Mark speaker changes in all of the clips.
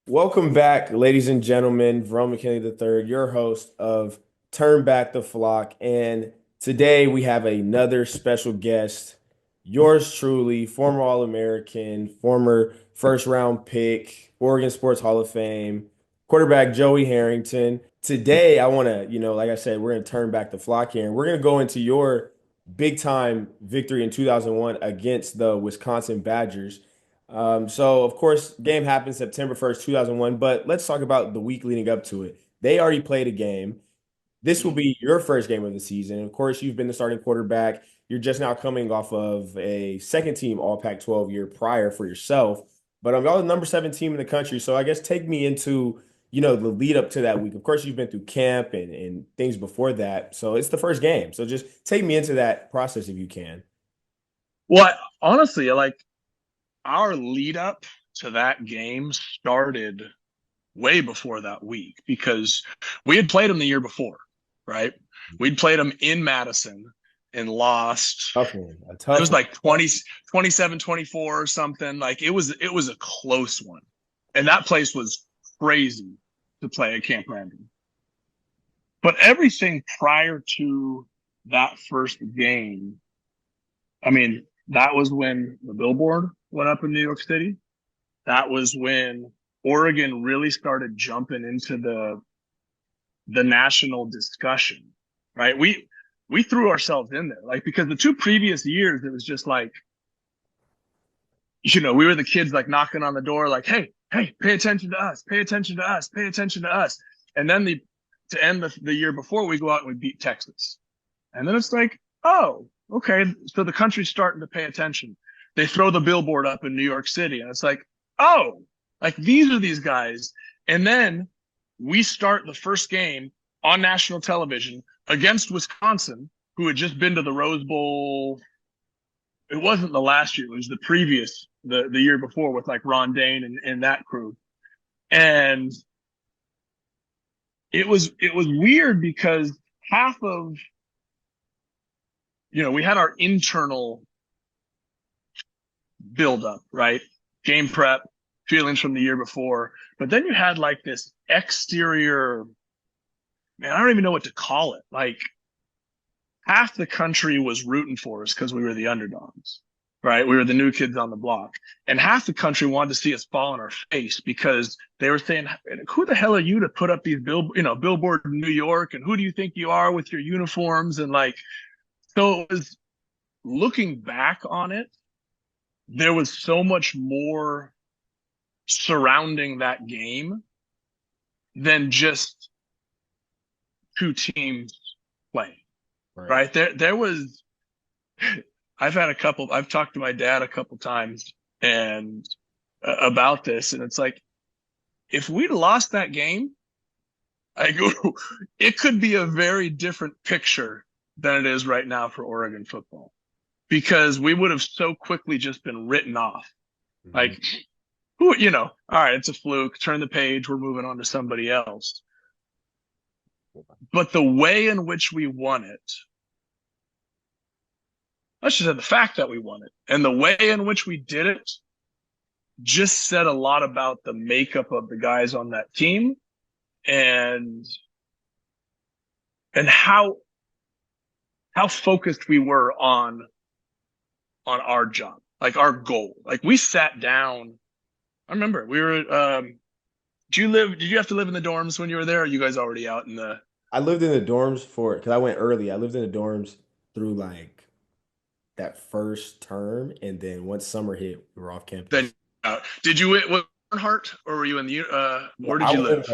Speaker 1: Welcome back, ladies and gentlemen. Verone McKinley III, your host of Turn Back the Flock. And today we have another special guest, yours truly, former All-American, former first round pick, Oregon Sports Hall of Fame, quarterback Joey Harrington. Today, I want to, like I said, we're going to turn back the flock here, and we're going to go into your big time victory in 2001 against the Wisconsin Badgers. So of course, game happened September 1st, 2001, but let's talk about the week leading up to it. They already played a game. This will
Speaker 2: Mhm.
Speaker 1: be your first game of the season. Of course, you've been the starting quarterback. You're just now coming off of a second team All Pac-12 year prior for yourself. But y'all the number seven team in the country. So I guess take me into, the lead up to that week. Of course, you've been through camp and things before that. So it's the first game. So just take me into that process if you can.
Speaker 2: Well, honestly, our lead up to that game started way before that week because we had played them the year before, right? We'd played them in Madison and lost.
Speaker 1: Tough one. A
Speaker 2: It
Speaker 1: tough
Speaker 2: was
Speaker 1: one.
Speaker 2: like 27-24 or something. Like it was a close one. And that place was crazy to play at Camp Randall. But everything prior to that first game, I mean, that was when the billboard went up in New York City. That was when Oregon really started jumping into the national discussion, right? We threw ourselves in there, like because the two previous years it was just like, we were the kids like knocking on the door, like, hey, pay attention to us, pay attention to us, pay attention to us. And then to end the year before we go out and we beat Texas. And then it's like, oh, okay. So the country's starting to pay attention. They throw the billboard up in New York City, and it's like, oh, like these are these guys. And then we start the first game on national television against Wisconsin, who had just been to the Rose Bowl. It wasn't the last year; it was the previous, the year before with like Ron Dane and that crew. And it was weird because half of we had our internal build up, right? Game prep, feelings from the year before. But then you had like this exterior, man, I don't even know what to call it. Like half the country was rooting for us because we were the underdogs, right? We were the new kids on the block. And half the country wanted to see us fall on our face because they were saying, who the hell are you to put up these billboard in New York? And who do you think you are with your uniforms? And like, so it was looking back on it, there was so much more surrounding that game than just two teams playing.
Speaker 1: Right.
Speaker 2: Right there was. I've talked to my dad a couple times and about this, and it's like if we'd lost that game, I go, it could be a very different picture than it is right now for Oregon football because we would have so quickly just been written off.
Speaker 1: Mhm.
Speaker 2: Like, all right, it's a fluke. Turn the page. We're moving on to somebody else. But the way in which we won it, let's just say the fact that we won it and the way in which we did it just said a lot about the makeup of the guys on that team and and how focused we were on our job, like our goal. Like we sat down. I remember we were. Did you have to live in the dorms when you were there? Or are you guys already out in the?
Speaker 1: I lived in the dorms because I went early. I lived in the dorms through like that first term, and then once summer hit, we were off
Speaker 2: Then
Speaker 1: campus.
Speaker 2: did you what Earnhardt or were you in the?
Speaker 1: No,
Speaker 2: Where did you live?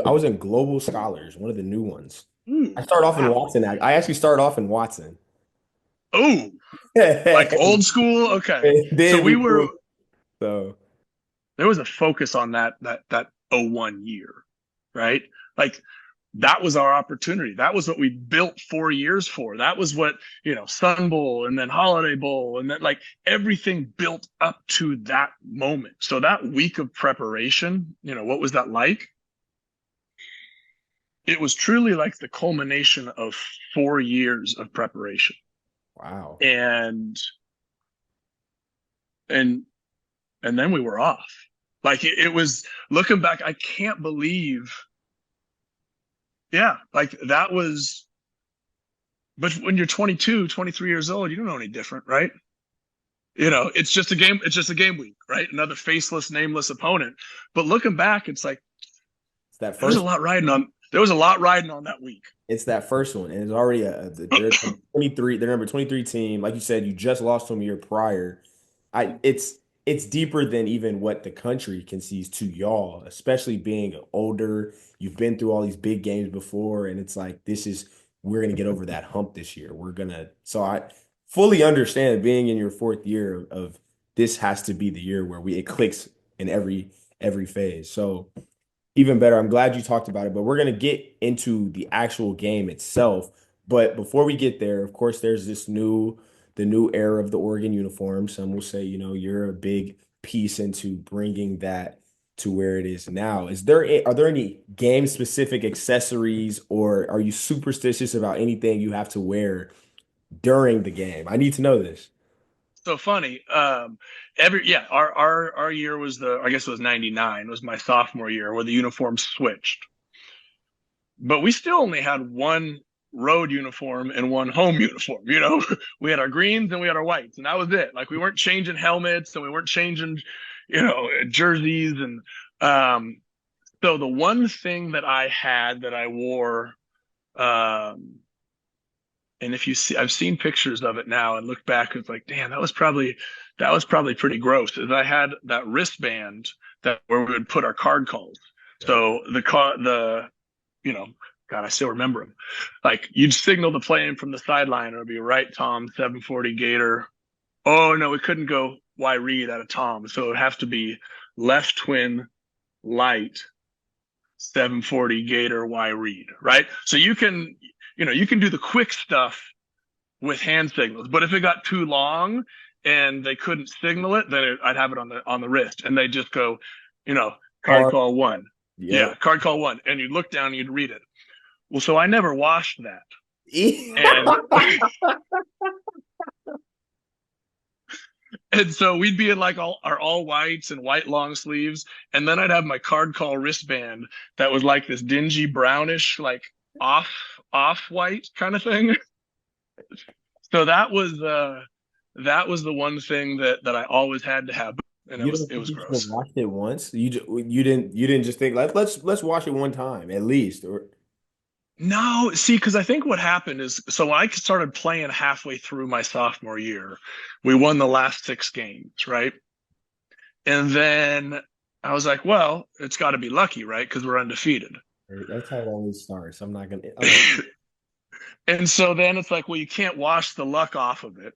Speaker 1: I was in Global Scholars, one of the new ones. I
Speaker 2: Ooh,
Speaker 1: started off in
Speaker 2: wow.
Speaker 1: Watson. I actually started off in Watson.
Speaker 2: Oh, like old school. Okay,
Speaker 1: And
Speaker 2: so
Speaker 1: then we
Speaker 2: we were.
Speaker 1: moved. So
Speaker 2: There was a focus on that 01 year, right? Like that was our opportunity. That was what we built 4 years for. That was what, Sun Bowl and then Holiday Bowl and then like everything built up to that moment. So that week of preparation, what was that like? It was truly like the culmination of 4 years of preparation.
Speaker 1: wow.
Speaker 2: And and and then we were off. Like it was looking back, I can't believe, yeah, like that was, but when you're 22, 23 years old, you don't know any different, right? It's just a game week, right? Another faceless, nameless opponent. But looking back, it's like
Speaker 1: It's that
Speaker 2: there was a
Speaker 1: first.
Speaker 2: lot riding on there was a lot riding on that week.
Speaker 1: It's that first one, and it's already they're 23. They're number 23 team. Like you said, you just lost to them a year prior. It's deeper than even what the country conceives to y'all, especially being older. You've been through all these big games before, and it's like we're gonna get over that hump this year. So I fully understand being in your fourth year of this has to be the year where it clicks in every phase. So even better. I'm glad you talked about it, but we're going to get into the actual game itself. But before we get there, of course, there's the new era of the Oregon uniform. Some will say, you're a big piece into bringing that to where it is now. Are there any game specific accessories, or are you superstitious about anything you have to wear during the game? I need to know this.
Speaker 2: So funny. Our year was I guess it was 99, was my sophomore year where the uniforms switched. But we still only had one road uniform and one home uniform. We had our greens and we had our whites, and that was it. Like we weren't changing helmets and we weren't changing, jerseys. And so the one thing that I had that I wore, and if you see, I've seen pictures of it now and look back, it's like, damn, that was probably pretty gross. Is I had that wristband where we would put our card calls. So you know, God, I still remember them. Like you'd signal the play in from the sideline. It would be right Tom 740 Gator. Oh no, we couldn't go Y read out of Tom, so it would have to be left twin light 740 Gator Y read, right? So you can do the quick stuff with hand signals, but if it got too long and they couldn't signal it, then I'd have it on the wrist, and they just go, card
Speaker 1: Or
Speaker 2: call one,
Speaker 1: yeah.
Speaker 2: yeah, card call one, and you'd look down and you'd read it. Well, so I never washed that, and and so we'd be in like all whites and white long sleeves, and then I'd have my card call wristband that was like this dingy brownish, like off off white kind of thing. So that was the one thing that I always had to have, and
Speaker 1: You don't
Speaker 2: it
Speaker 1: think
Speaker 2: was
Speaker 1: you should have
Speaker 2: gross.
Speaker 1: watched it once? You didn't just think like let's watch it one time at least. Or
Speaker 2: No, see, because I think what happened is, so when I started playing halfway through my sophomore year, we won the last six games, right? And then I was like, well, it's got to be lucky, right? Because we're undefeated.
Speaker 1: that's how it always starts. I'm not gonna.
Speaker 2: And so then it's like, well, you can't wash the luck off of it.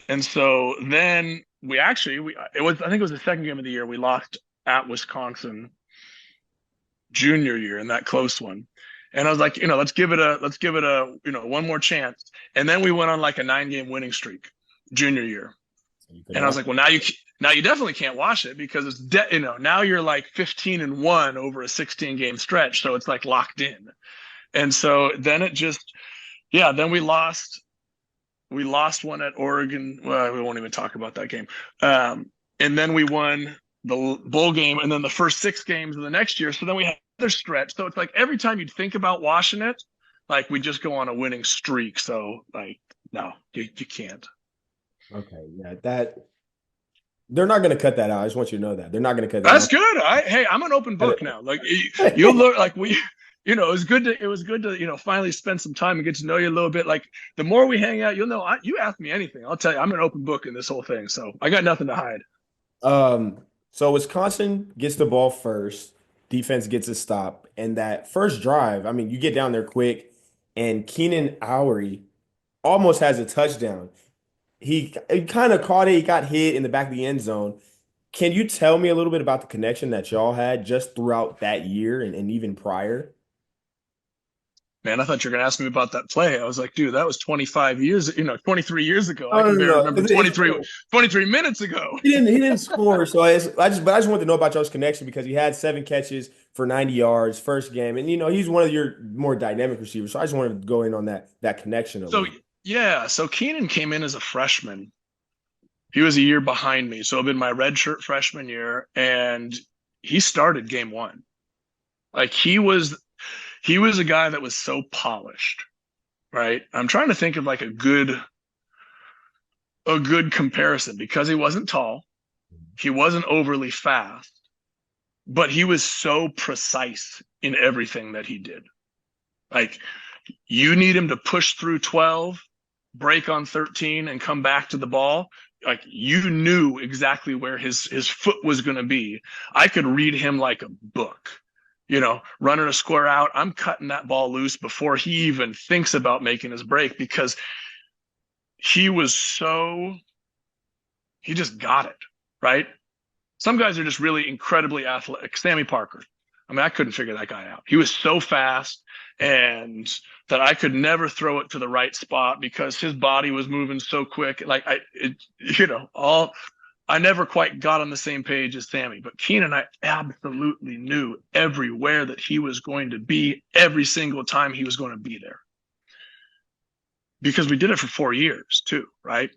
Speaker 2: And so then I think it was the second game of the year we lost at Wisconsin junior year in that close one. And I was like, let's give it a, one more chance. And then we went on like a 9-game winning streak junior year.
Speaker 1: You could
Speaker 2: And I was
Speaker 1: watch.
Speaker 2: like, well, now you definitely can't wash it because now you're like 15-1 over a 16-game stretch. So it's like locked in. And so then then we lost one at Oregon. Well, we won't even talk about that game. And then we won the bowl game, and then the first six games of the next year. So then we had another stretch. So it's like every time you'd think about washing it, like we just go on a winning streak. So like, no, you can't.
Speaker 1: Okay, yeah, that they're not gonna cut that out. I just want you to know that they're not gonna cut that
Speaker 2: That's
Speaker 1: out.
Speaker 2: good. Hey, I'm an open book now. Like you'll look like it was good to, finally spend some time and get to know you a little bit. Like the more we hang out, you ask me anything, I'll tell you, I'm an open book in this whole thing. So I got nothing to hide.
Speaker 1: So Wisconsin gets the ball first, defense gets a stop, and that first drive, I mean, you get down there quick, and Keenan Owery almost has a touchdown. He kind of caught it, he got hit in the back of the end zone. Can you tell me a little bit about the connection that y'all had just throughout that year and even prior?
Speaker 2: Man, I thought you were gonna ask me about that play. I was like, dude, that was 25 years, 23 years ago. I
Speaker 1: Oh, no,
Speaker 2: can
Speaker 1: no,
Speaker 2: barely
Speaker 1: no.
Speaker 2: remember 23 minutes ago.
Speaker 1: He didn't score. So I just wanted to know about y'all's connection because he had 7 catches for 90 yards first game, and he's one of your more dynamic receivers. So I just wanted to go in on that connection a
Speaker 2: So
Speaker 1: little.
Speaker 2: yeah, so Keenan came in as a freshman. He was a year behind me, so it'd been my redshirt freshman year, and he started game one. Like he was a guy that was so polished, right? I'm trying to think of like a good comparison because he wasn't tall, he wasn't overly fast, but he was so precise in everything that he did. Like you need him to push through 12, break on 13 and come back to the ball. Like you knew exactly where his foot was going to be. I could read him like a book. Running a square out, I'm cutting that ball loose before he even thinks about making his break because he was so he just got it, right? Some guys are just really incredibly athletic. Sammy Parker. I mean, I couldn't figure that guy out. He was so fast and that I could never throw it to the right spot because his body was moving so quick. Like I never quite got on the same page as Sammy, but Keenan, I absolutely knew everywhere that he was going to be every single time he was going to be there because we did it for 4 years too, right?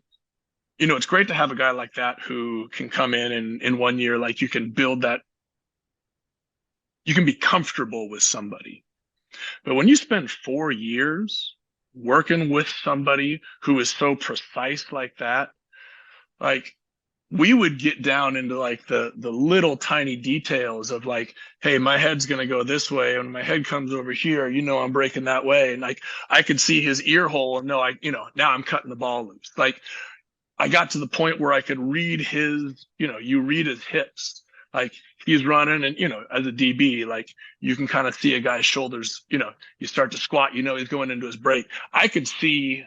Speaker 2: It's great to have a guy like that who can come in 1 year, like you can build that, you can be comfortable with somebody. But when you spend 4 years working with somebody who is so precise like that, like we would get down into like the little tiny details of like, hey, my head's going to go this way. And my head comes over here, I'm breaking that way. And like, I could see his ear hole and now I'm cutting the ball loose. Like I got to the point where I could read you read his hips. Like he's running and, as a DB, like you can kind of see a guy's shoulders, you start to squat, he's going into his break. I could see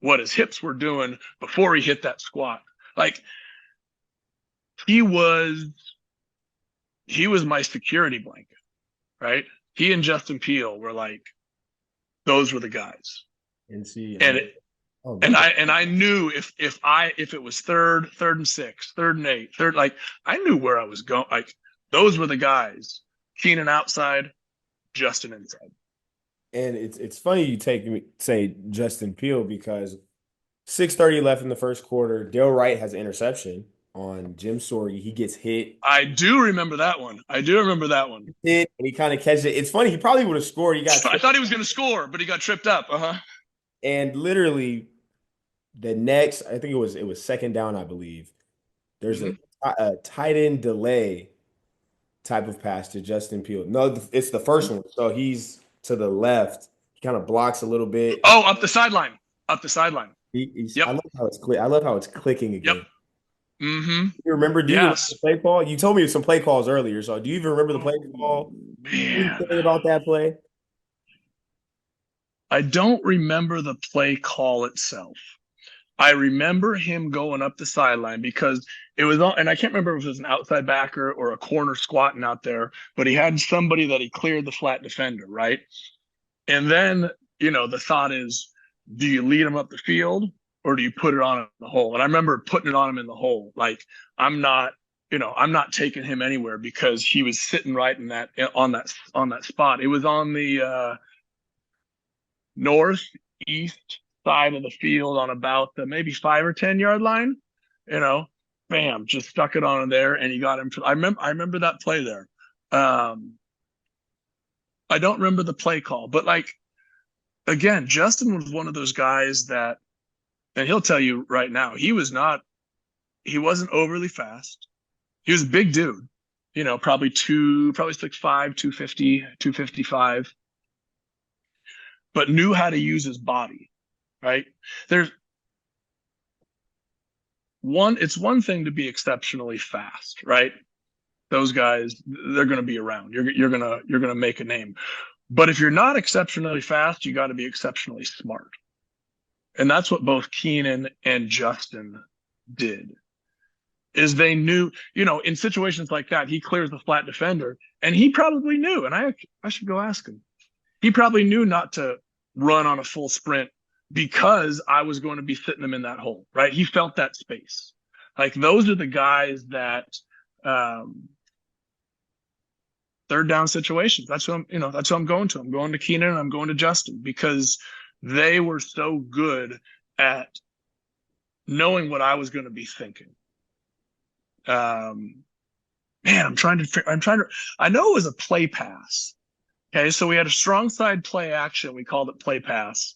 Speaker 2: what his hips were doing before he hit that squat. Like he was my security blanket, right? He and Justin Peele were like, those were the guys.
Speaker 1: And see,
Speaker 2: And I knew if it was third and six, third and eight, like I knew where I was going. Like those were the guys. Keenan outside, Justin inside.
Speaker 1: and it's funny you say Justin Peele because 6:30 left in the first quarter. Dale Wright has an interception on Jim Sorgi. He gets hit.
Speaker 2: I do remember that one.
Speaker 1: Hit and he kind of catches it. It's funny. He probably would have scored. He got
Speaker 2: I thought he was going to score, but he got tripped up.
Speaker 1: and literally the next, I think it was second down, I believe. There's
Speaker 2: Mm-hmm.
Speaker 1: a tight end delay type of pass to Justin Peele. No, it's the first one. So he's to the left. He kind of blocks a little bit.
Speaker 2: Oh, up the sideline. Up the sideline.
Speaker 1: I
Speaker 2: Yep.
Speaker 1: love how it's I love how it's clicking
Speaker 2: Yep.
Speaker 1: again.
Speaker 2: Mm-hmm.
Speaker 1: You remember? Do you remember
Speaker 2: Yes.
Speaker 1: the play call? You told me some play calls earlier. So do you even remember the play call?
Speaker 2: Man.
Speaker 1: Anything about that play?
Speaker 2: I don't remember the play call itself. I remember him going up the sideline because it was on, and I can't remember if it was an outside backer or a corner squatting out there, but he had somebody that he cleared the flat defender, right? And then, the thought is, do you lead him up the field or do you put it on in the hole? And I remember putting it on him in the hole. Like I'm not taking him anywhere because he was sitting right on that spot. It was on the northeast side of the field on about the maybe 5 or 10 yard line, bam, just stuck it on there and he got him. I remember that play there. I don't remember the play call, but like, again, Justin was one of those guys that, and he'll tell you right now, he wasn't overly fast. He was a big dude, probably 6'5", 250, 255, but knew how to use his body, right? It's one thing to be exceptionally fast, right? Those guys, they're going to be around. You're going to make a name. But if you're not exceptionally fast, you got to be exceptionally smart. And that's what both Keenan and Justin did. Is they knew, in situations like that, he clears the flat defender, and he probably knew, and I should go ask him. He probably knew not to run on a full sprint because I was going to be sitting him in that hole, right? He felt that space. Like those are the guys that third down situations. That's what I'm going to. I'm going to Keenan and I'm going to Justin because they were so good at knowing what I was going to be thinking. man, I know it was a play pass. Okay, so we had a strong side play action. We called it play pass.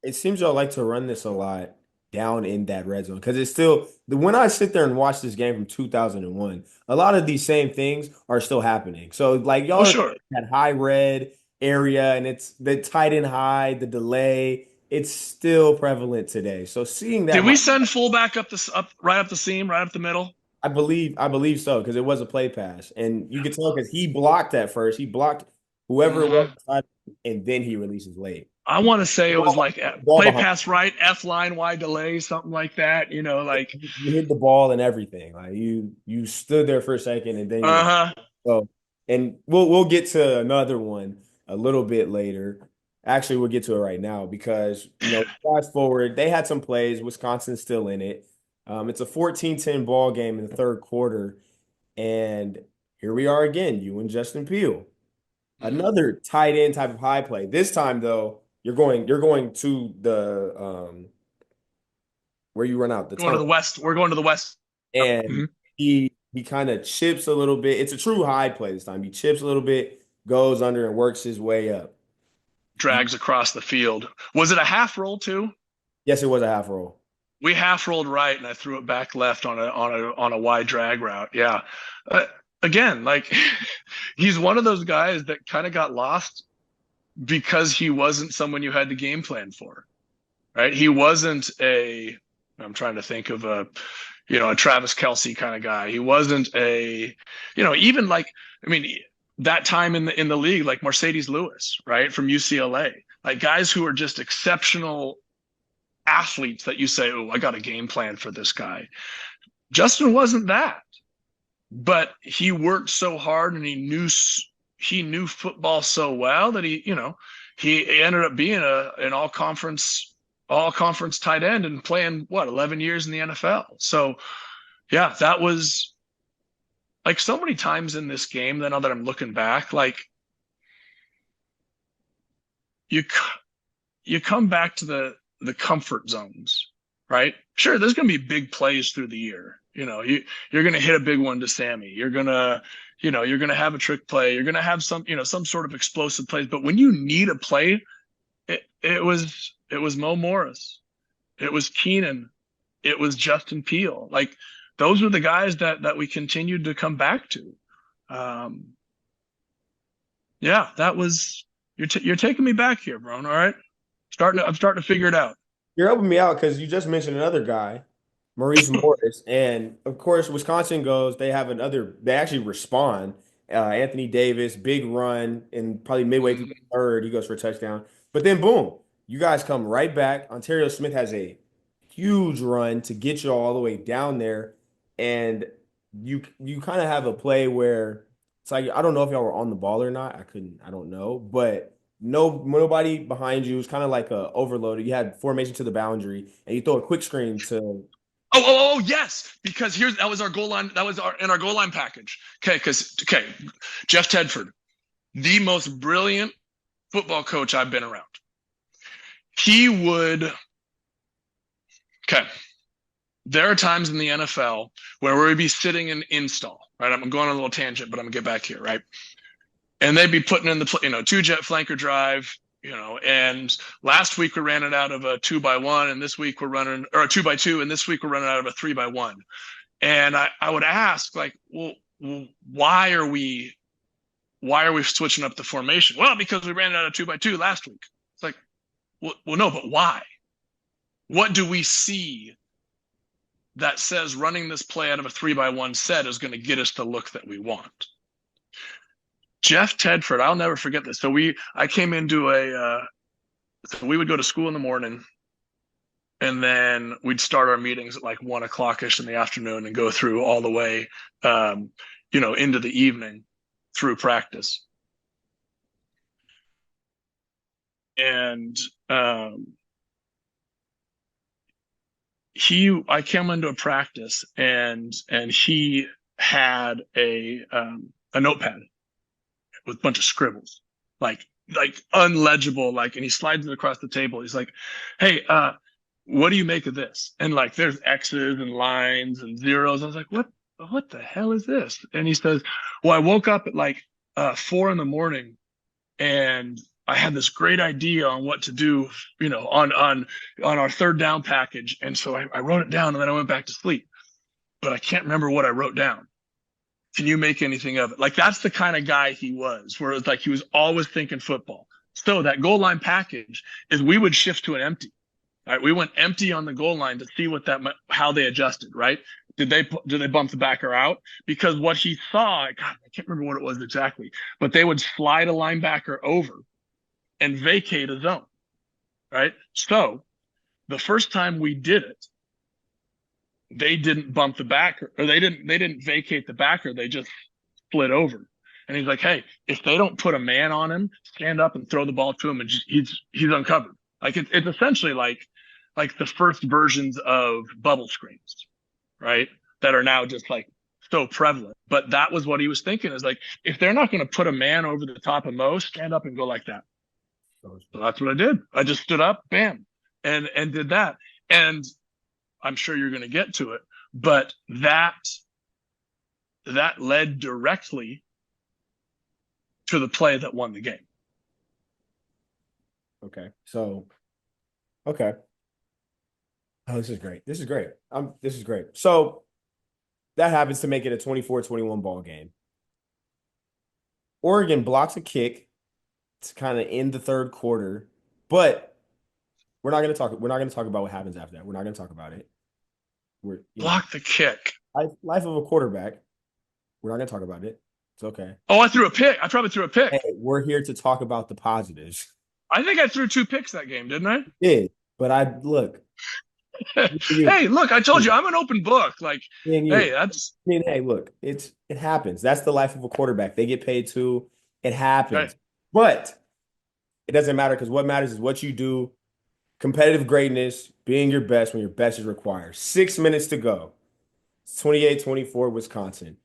Speaker 1: It seems y'all like to run this a lot down in that red zone because it's still when I sit there and watch this game from 2001, a lot of these same things are still happening. So like y'all
Speaker 2: Oh,
Speaker 1: are
Speaker 2: sure.
Speaker 1: that high red area and it's the tight end high, the delay, it's still prevalent today. So seeing that
Speaker 2: Did we send fullback up right up the seam, right up the middle?
Speaker 1: I believe so because it was a play pass, and you could tell because he blocked at first. He blocked whoever it was,
Speaker 2: Hmm.
Speaker 1: beside him, and then he releases late.
Speaker 2: I want to say
Speaker 1: The
Speaker 2: it was
Speaker 1: ball,
Speaker 2: like
Speaker 1: the ball
Speaker 2: play
Speaker 1: behind
Speaker 2: pass right, F line, Y delay, something like that. Like,
Speaker 1: you hit the ball and everything. Like you stood there for a second, and then you released.
Speaker 2: uh-huh.
Speaker 1: So, and we'll get to another one a little bit later. Actually, we'll get to it right now because fast forward, they had some plays. Wisconsin's still in it. It's a 14-10 ball game in the third quarter. And here we are again, you and Justin Peel.
Speaker 2: Mhm.
Speaker 1: Another tight end type of high play. This time though, you're going to the where you run out the
Speaker 2: Going to
Speaker 1: tunnel.
Speaker 2: the west. We're going to the west.
Speaker 1: And
Speaker 2: Mhm.
Speaker 1: he kind of chips a little bit. It's a true high play this time. He chips a little bit, goes under and works his way up. You,
Speaker 2: Drags across the field. Was it a half roll too?
Speaker 1: yes, it was a half roll.
Speaker 2: We half rolled right, and I threw it back left on a wide drag route. Yeah. Uh, Again, like he's one of those guys that kind of got lost because he wasn't someone you had to game plan for, right? He wasn't a. I'm trying to think of a Travis Kelsey kind of guy. He wasn't even like, I mean, that time in the league, like Mercedes Lewis, right, from UCLA, like guys who are just exceptional athletes that you say, oh, I got a game plan for this guy. Justin wasn't that, but he worked so hard and he knew football so well that he ended up being an all conference tight end and playing what 11 years in the NFL. So yeah, that was like so many times in this game. Then now that I'm looking back, like you you come back to the comfort zones, right? Sure, there's going to be big plays through the year. You're going to hit a big one to Sammy. You're going to have a trick play. You're going to have some sort of explosive plays. But when you need a play, it was Mo Morris, it was Keenan, it was Justin Peel. Like those were the guys that we continued to come back to. Um, yeah, that was you're taking me back here, bro. All right, I'm starting to figure it out.
Speaker 1: You're helping me out because you just mentioned another guy, Maurice Morris, and of course Wisconsin goes. They have another. They actually respond. Anthony Davis, big run, and probably midway through the
Speaker 2: Mhm.
Speaker 1: third, he goes for a touchdown. But then boom, you guys come right back. Ontario Smith has a huge run to get you all the way down there, and you kind of have a play where it's like I don't know if y'all were on the ball or not. I don't know, but nobody behind you. It's kind of like a overloaded. You had formation to the boundary, and you throw a quick screen to.
Speaker 2: Oh, yes, because that was our goal line. That was in our goal line package. Okay, Jeff Tedford, the most brilliant football coach I've been around. He would. Okay, there are times in the NFL where we'd be sitting in install. Right, I'm going on a little tangent, but I'm gonna get back here. Right, and they'd be putting in the two jet flanker drive. And last week we ran it out of a 2x1, and this week we're running or a 2x2, and this week we're running out of a 3x1. And I would ask like, well, why are we switching up the formation? Well, because we ran it out of 2x2 last week. It's like, well, no, but why? What do we see that says running this play out of a 3x1 set is going to get us the look that we want? Jeff Tedford, I'll never forget this. I came into so we would go to school in the morning, and then we'd start our meetings at like 1 o'clock ish in the afternoon and go through all the way, into the evening through practice. And I came into a practice, and he had a notepad with a bunch of scribbles, like unlegible, and he slides it across the table. He's like, "Hey, what do you make of this?" And like, there's X's and lines and zeros. I was like, "What? what the hell is this? And he says, well, I woke up at like 4 in the morning and I had this great idea on what to do, on our third down package. And so I wrote it down and then I went back to sleep. But I can't remember what I wrote down. Can you make anything of it? Like that's the kind of guy he was, where it's like he was always thinking football. So that goal line package is we would shift to an empty. All right, we went empty on the goal line to see how they adjusted. Right? Did they bump the backer out? Because what he saw, God, I can't remember what it was exactly, but they would slide a linebacker over and vacate a zone. Right? So the first time we did it, they didn't bump the backer, or they didn't vacate the backer. They just split over. And he's like, hey, if they don't put a man on him, stand up and throw the ball to him, and he's uncovered. Like it's essentially like the first versions of bubble screens, right? That are now just like so prevalent. But that was what he was thinking, is like, if they're not going to put a man over the top of Mo, stand up and go like that. So that's what I did. I just stood up, bam, and did that. And I'm sure you're going to get to it, but that led directly to the play that won the game.
Speaker 1: Okay. So, okay. Oh, this is great. This is great. This is great. So that happens to make it a 24-21 ball game. Oregon blocks a kick to kind of end the third quarter, but we're not going to talk about what happens after that. We're not going to talk about it.
Speaker 2: Block the kick.
Speaker 1: Life of a quarterback. We're not going to talk about it. It's okay.
Speaker 2: Oh, I threw a pick. I probably threw a pick.
Speaker 1: Hey, we're here to talk about the positives.
Speaker 2: I think I threw 2 picks that game, didn't I?
Speaker 1: Yeah, but look.
Speaker 2: Hey, look, I told you I'm an open book. Like, hey, that's.
Speaker 1: Hey, look, it happens. That's the life of a quarterback. They get paid too. It happens,
Speaker 2: right.
Speaker 1: But it doesn't matter, because what matters is what you do. Competitive greatness, being your best when your best is required. 6 minutes to go. It's 28-24 Wisconsin.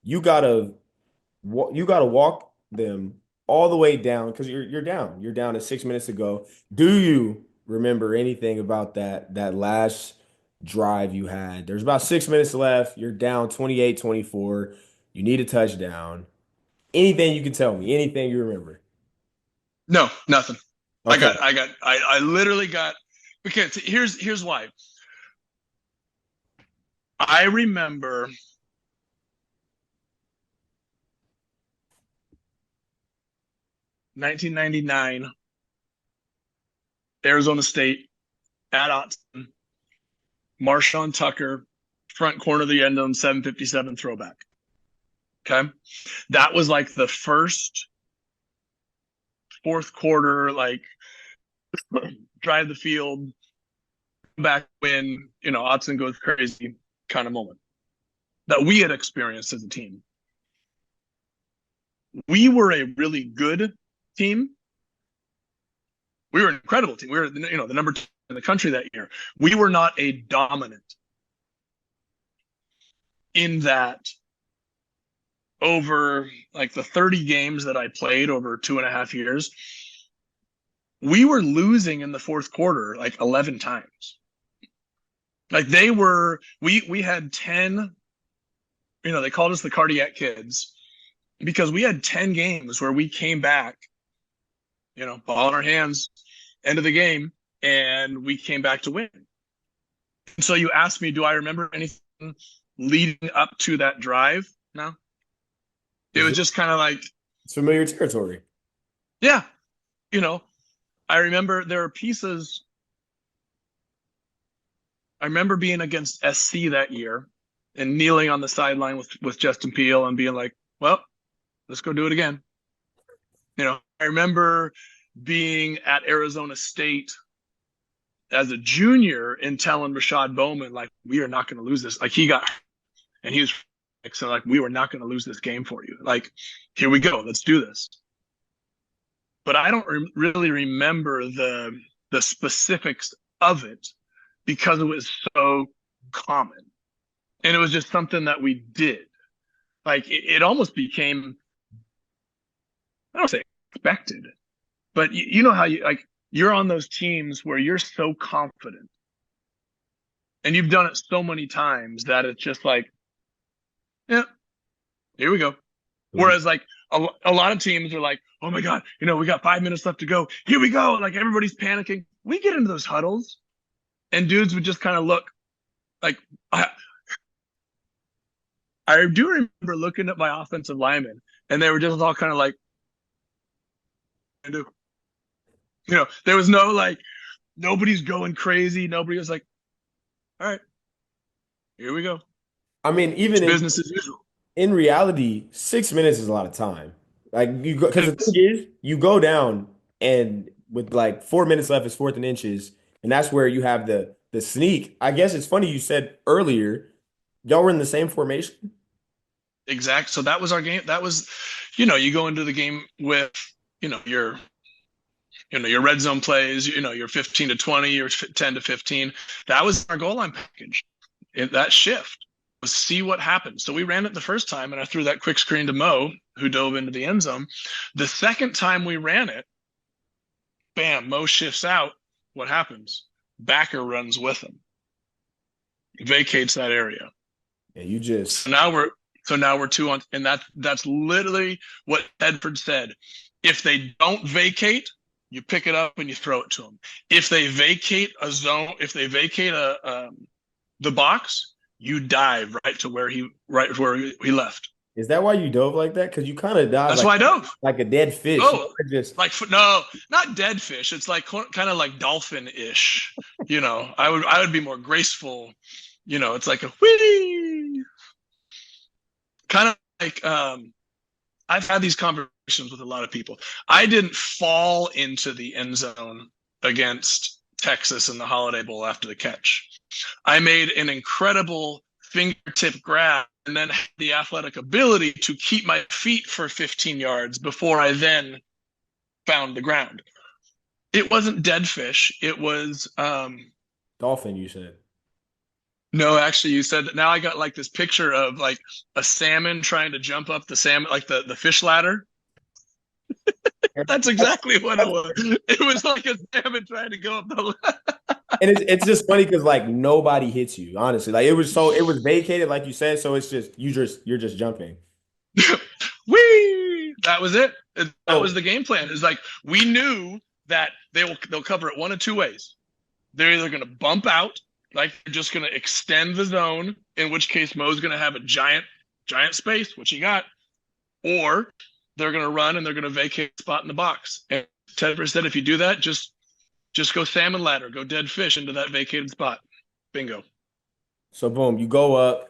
Speaker 1: You gotta walk them all the way down, because you're down. You're down to 6 minutes to go. Do you remember anything about that last drive you had? There's about 6 minutes left. You're down 28-24. You need a touchdown. Anything you can tell me? Anything you remember?
Speaker 2: No, nothing.
Speaker 1: Okay.
Speaker 2: I literally got, because here's why. I remember $1999, Arizona State at Autzen, Marshawn Tucker, front corner of the end zone, 757 throwback. Okay. That was like the first fourth quarter, like drive the field, back when, Autzen goes crazy kind of moment that we had experienced as a team. We were a really good team. We were an incredible team. We were, the number 2 in the country that year. We were not a dominant, in that over like the 30 games that I played over 2.5 years, we were losing in the fourth quarter like 11 times. Like we had 10, they called us the cardiac kids, because we had 10 games where we came back, ball in our hands, end of the game, and we came back to win. And so you asked me, do I remember anything leading up to that drive? No. It was just kind of like,
Speaker 1: it's familiar territory.
Speaker 2: Yeah. I remember there are pieces. I remember being against SC that year and kneeling on the sideline with Justin Peele and being like, well, let's go do it again. I remember being at Arizona State as a junior and telling Rashad Bowman, like, we are not going to lose this. Like, he got, and he was so like, we were not going to lose this game for you. Like, here we go. Let's do this. But I don't really remember the specifics of it, because it was so common. And it was just something that we did. Like, it almost became, I don't say expected, but you know how you're on those teams where you're so confident and you've done it so many times that it's just like, Yeah, here we go.
Speaker 1: Mhm.
Speaker 2: Whereas like a lot of teams are like, oh my God, we got 5 minutes left to go. Here we go. Like everybody's panicking. We get into those huddles and dudes would just kind of look like, I, I do remember looking at my offensive linemen and they were just all kind of like, there was no like, nobody's going crazy. Nobody was like, all right, here we go.
Speaker 1: I mean,
Speaker 2: It's
Speaker 1: even
Speaker 2: business as usual.
Speaker 1: in reality, 6 minutes is a lot of time. Like you go because the thing
Speaker 2: It's
Speaker 1: is, you go down and with like 4 minutes left, it's fourth and inches, and that's where you have the sneak. I guess it's funny you said earlier, y'all were in the same formation.
Speaker 2: exact. So that was our game. That was, you go into the game with, you know, your your red zone plays, your 15 to 20, your 10 to 15. That was our goal line package. That shift was see what happens. So we ran it the first time and I threw that quick screen to Mo, who dove into the end zone. The second time we ran it, bam, Mo shifts out. What happens? Backer runs with him, vacates that area.
Speaker 1: And you
Speaker 2: So
Speaker 1: just
Speaker 2: now we're so now we're two on, and that's literally what Edford said. If they don't vacate, you pick it up and you throw it to them. If they vacate a zone, if they vacate the box, you dive right where he left.
Speaker 1: is that why you dove like that? Because you kind of dive
Speaker 2: That's why I dove.
Speaker 1: like a dead fish. You
Speaker 2: Oh,
Speaker 1: kinda just
Speaker 2: like no, not dead fish. It's like kind of like dolphin ish. I would be more graceful. It's like a whee, kind of like I've had these conversations with a lot of people. I didn't fall into the end zone against Texas in the Holiday Bowl after the catch. I made an incredible fingertip grab and then had the athletic ability to keep my feet for 15 yards before I then found the ground. It wasn't dead fish. It was
Speaker 1: dolphin, you said.
Speaker 2: no, actually you said that now I got like this picture of like a salmon trying to jump up the salmon like the fish ladder. That's exactly what it was. It was like a salmon trying to go up the ladder.
Speaker 1: And it's just funny because like nobody hits you, honestly. Like it was vacated, like you said, so it's just you're just jumping.
Speaker 2: Whee! That was it. That was
Speaker 1: So
Speaker 2: the game plan. It's like we knew that they'll cover it one of two ways. They're either going to bump out, like they're just going to extend the zone, in which case Mo's going to have a giant space, which he got, or they're going to run and they're going to vacate a spot in the box. And Tedford said, if you do that, just go salmon ladder, go dead fish into that vacated spot. Bingo.
Speaker 1: so boom, you go up.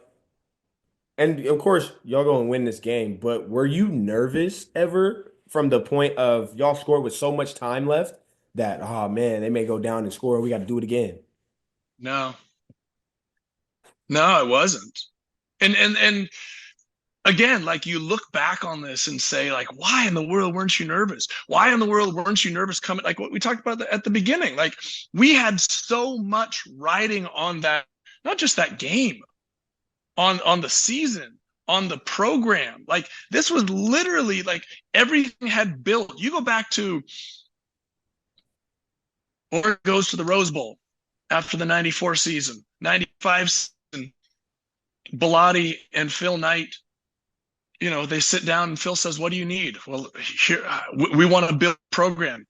Speaker 1: And of course, y'all go and win this game, but were you nervous ever from the point of y'all scored with so much time left that, oh man, they may go down and score, we got to do it again?
Speaker 2: No, no, I wasn't. And again, like you look back on this and say, like, why in the world weren't you nervous? Why in the world weren't you nervous coming? Like what we talked about at the beginning. Like we had so much riding on that, not just that game, on the season, on the program. Like this was literally like everything had built. You go back to Oregon goes to the Rose Bowl after the 94 season, 95 season, Bellotti and Phil Knight, they sit down and Phil says, what do you need? Well, here, we want to build a program,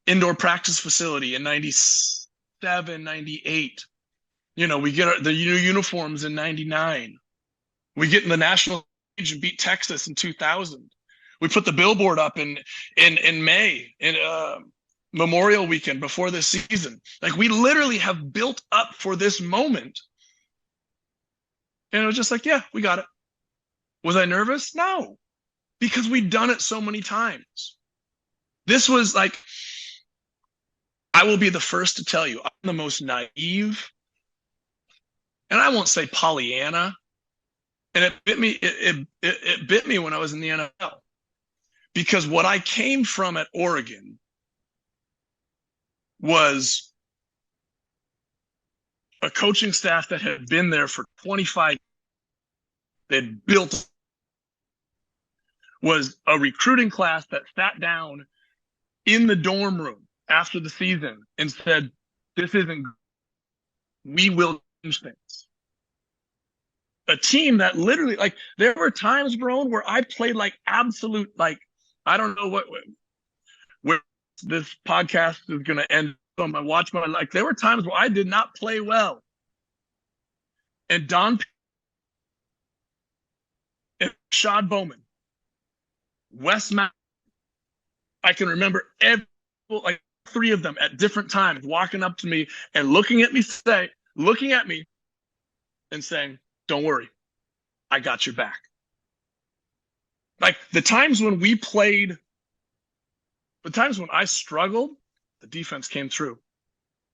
Speaker 2: indoor practice facility in 97, 98. We get the new uniforms in 99. We get in the national stage and beat Texas in 2000. We put the billboard up in May, in Memorial Weekend before this season. Like we literally have built up for this moment. And it was just like, yeah, we got it. Was I nervous? No, because we'd done it so many times. This was like, I will be the first to tell you, I'm the most naive, and I won't say Pollyanna. And it bit me. It bit me when I was in the NFL because what I came from at Oregon was a coaching staff that had been there for 25 years. They'd built, was a recruiting class that sat down in the dorm room after the season and said, this isn't, we will change things. a team that literally, like, there were times, Verone, where I played like absolute, like, I don't know where this podcast is going to end. I watch my, like, there were times where I did not play well. And Don and Shad Bowman, Wes Matt, I can remember like three of them at different times walking up to me and looking at me and saying, "Don't worry, I got your back." Like the times when I struggled, the defense came through.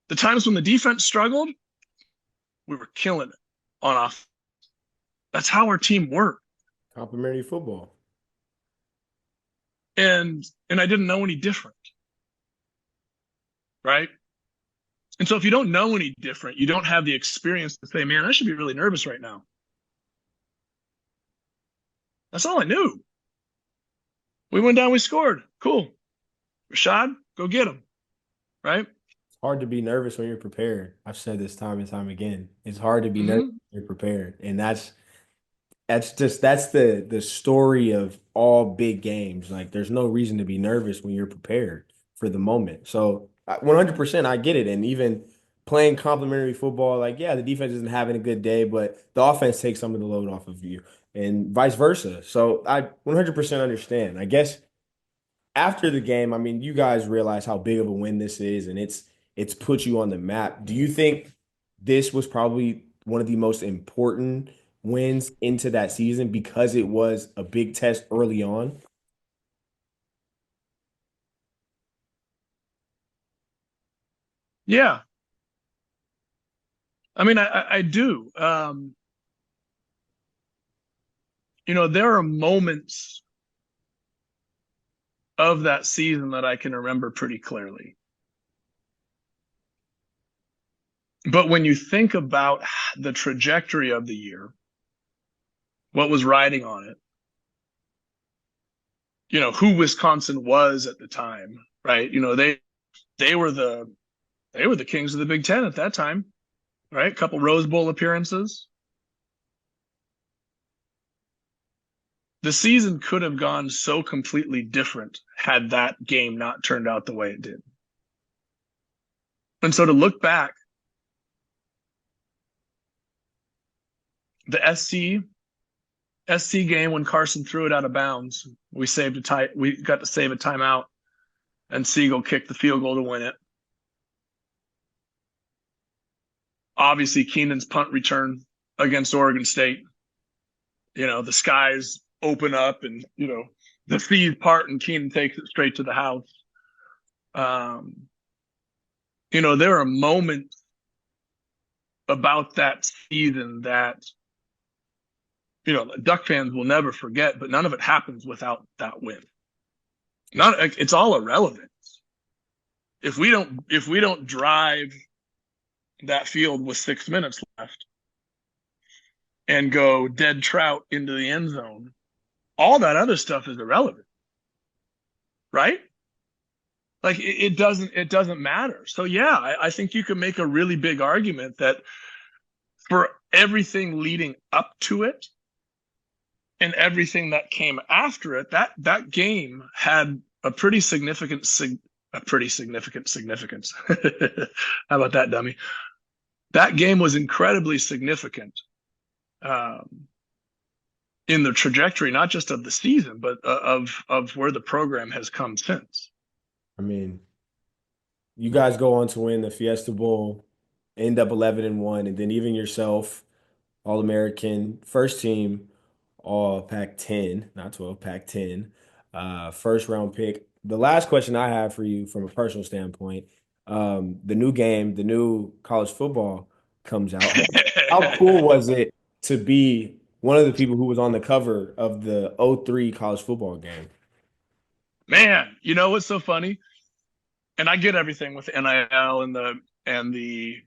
Speaker 2: The times when the defense struggled, we were killing it on off. That's how our team worked.
Speaker 1: Complimentary football.
Speaker 2: And I didn't know any different. Right? And so if you don't know any different, you don't have the experience to say, man, I should be really nervous right now. That's all I knew. We went down, we scored. Cool. Rashad, go get him. Right?
Speaker 1: It's hard to be nervous when you're prepared. I've said this time and time again. It's hard to be nervous when you're prepared. And that's the story of all big games. Like there's no reason to be nervous when you're prepared for the moment. So 100% I get it. And even playing complimentary football, like yeah, the defense isn't having a good day, but the offense takes some of the load off of you and vice versa. So I 100% understand. I guess after the game, I mean, you guys realize how big of a win this is, and it's put you on the map. Do you think this was probably one of the most important wins into that season because it was a big test early on?
Speaker 2: Yeah. I mean, I do. There are moments of that season that I can remember pretty clearly. But when you think about the trajectory of the year, what was riding on it, who Wisconsin was at the time, right? They were the kings of the Big Ten at that time, right? A couple Rose Bowl appearances. The season could have gone so completely different had that game not turned out the way it did. And so to look back, the SC game when Carson threw it out of bounds, we got to save a timeout, and Siegel kicked the field goal to win it. Obviously, Keenan's punt return against Oregon State. The skies open up and, the seas part and Keenan takes it straight to the house. There are moments about that season that, Duck fans will never forget, but none of it happens without that win. It's all irrelevant. If we don't drive that field with 6 minutes left and go dead trout into the end zone, all that other stuff is irrelevant, right? Like it doesn't matter. So yeah, I think you can make a really big argument that for everything leading up to it and everything that came after it, that game had a pretty significant significance. How about that, dummy? That game was incredibly significant in the trajectory, not just of the season, but of where the program has come since.
Speaker 1: I mean, you guys go on to win the Fiesta Bowl, end up 11-1, and then even yourself, All-American, first team, all Pac-10, not 12, Pac-10, first round pick. The last question I have for you from a personal standpoint, the new game, the new college football comes out. How cool was it to be one of the people who was on the cover of the '03 college football game?
Speaker 2: Man, what's so funny? And I get everything with NIL and the the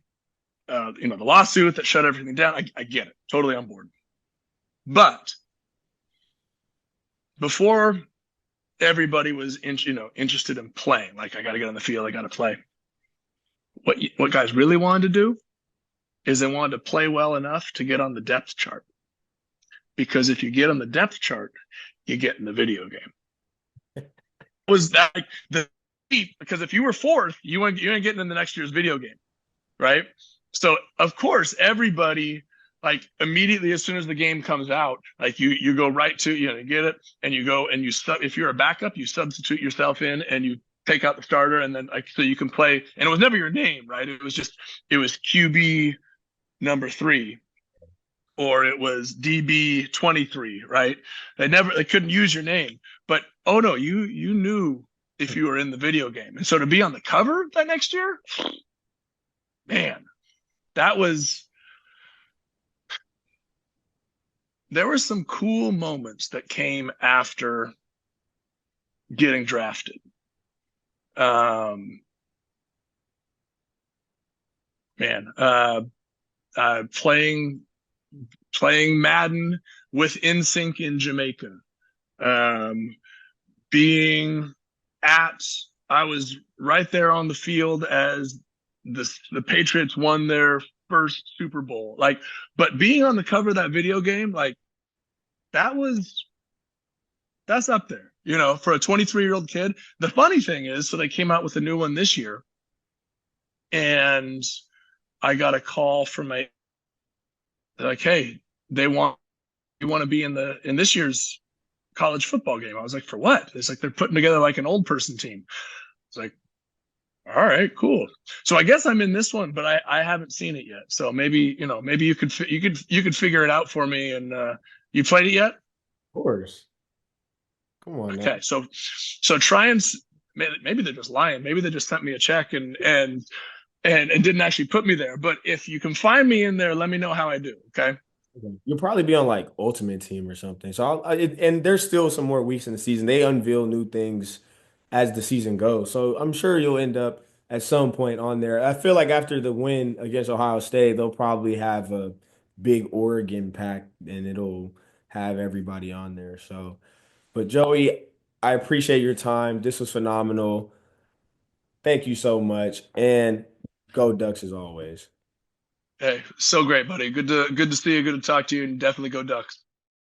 Speaker 2: lawsuit that shut everything down. I get it, totally on board. But before everybody was interested in playing, like I got to get on the field, I got to play. What guys really wanted to do is they wanted to play well enough to get on the depth chart. because if you get on the depth chart, you get in the video game. Was that the because if you were fourth, you ain't getting in the next year's video game, right? So of course everybody like immediately as soon as the game comes out, like you go right to you get it and you go and you sub if you're a backup, you substitute yourself in and you take out the starter and then like so you can play and it was never your name, right? It was QB number 3 or it was DB 23, right? They couldn't use your name. But oh no, you knew if you were in the video game. And so to be on the cover that next year, man, that was there were some cool moments that came after getting drafted. Um, man, playing Madden with NSYNC in Jamaica. Um, being at I was right there on the field as the Patriots won their first Super Bowl. Like, but being on the cover of that video game, like that was that's up there, for a 23-year-old kid. The funny thing is, so they came out with a new one this year, and I got a call from like, hey, you want to be in this year's college football game. I was like, for what? It's like they're putting together like an old person team. It's like, all right, cool. So I guess I'm in this one, but I haven't seen it yet. So maybe you could figure it out for me. And you played it yet?
Speaker 1: Of course. Come on now.
Speaker 2: Okay, so try and maybe they're just lying. Maybe they just sent me a check and didn't actually put me there. But if you can find me in there, let me know how I do. Okay.
Speaker 1: Okay. You'll probably be on like Ultimate Team or something. So and there's still some more weeks in the season. They unveil new things as the season goes. So I'm sure you'll end up at some point on there. I feel like after the win against Ohio State, they'll probably have a big Oregon pack and it'll have everybody on there. So, but Joey, I appreciate your time. This was phenomenal. Thank you so much. And go Ducks as always.
Speaker 2: Hey, so great, buddy. Good to see you. Good to talk to you, and definitely go Ducks.